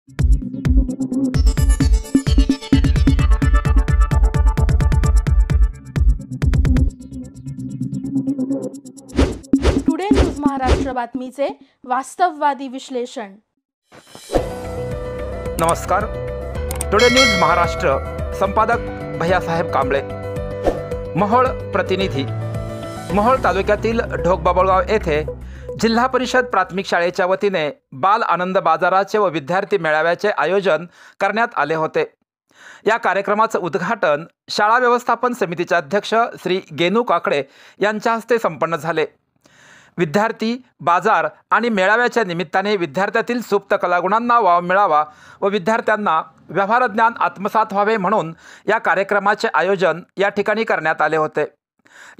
Today news Maharashtra बातमीचे वास्तववादी विश्लेषण। नमस्कार। टुडे न्यूज महाराष्ट्र संपादक भैयासाहेब कांबळे। मोहोळ प्रतिनिधी। मोहोळ तालुक्यातील ढोकबाबळगाव येथे जिल्हा परिषद प्राथमिक शाळेच्या वतीने बाल आनंद बाजाराचे व विद्यार्थी मेळाव्याचे आयोजन करण्यात आले होते। या कार्यक्रमाचे उद्घाटन शाळा व्यवस्थापन समितीचे अध्यक्ष श्री गेनू काकडे यांच्या हस्ते संपन्न झाले। विद्यार्थी बाजार आणि मेळाव्याच्या निमित्ताने विद्यार्थ्यातील सुप्त कलागुणांना वाव मिळावा व विद्यार्थ्यांना व्यवहार ज्ञान आत्मसात व्हावे म्हणून या कार्यक्रमाचे आयोजन या ठिकाणी करण्यात आले होते।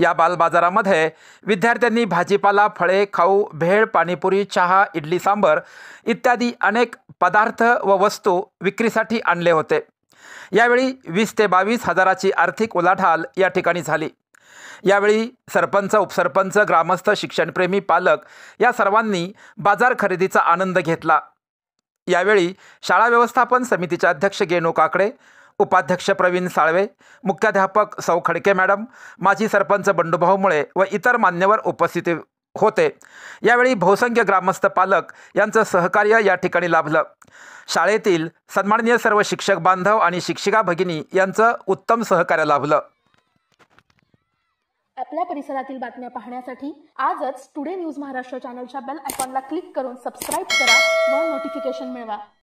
या बाल बाजारामध्ये विद्यार्थ्यांनी भाजीपाला, फळे, खाऊ, भेळ, पाणीपुरी, चहा, इडली, सांबर इत्यादी अनेक पदार्थ व वस्तू विक्रीसाठी आणले होते। यावेळी 20 ते 22 हजाराची आर्थिक उलाढाल या ठिकाणी झाली। यावेळी सरपंच, उपसरपंच, ग्रामस्थ, शिक्षणप्रेमी, पालक या सर्वांनी बाजार खरेदीचा आनंद घेतला। यावेळी शाळा व्यवस्थापन समितीचे अध्यक्ष गेनू काकडे, उपाध्यक्ष प्रवीण साळवे, मुख्याध्यापक सौ खडके मॅडम, माजी सरपंच बंडूभाऊ मुळे व इतर मान्यवर उपस्थित होते। यावेळी बहुसंख्य ग्रामस्थ, पालक यांचं सहकार्य या ठिकाणी लाभलं। शाळेतील सन्माननीय सर्व शिक्षक बांधव आणि शिक्षिका भगिनी यांचं उत्तम सहकार्य लाभलं। आपल्या परिसरातील बातम्या पाहण्यासाठी आजच टुडे न्यूज महाराष्ट्र चॅनलच्या बेल आयकॉनला क्लिक करून सबस्क्राइब करा व नोटिफिकेशन मिळवा।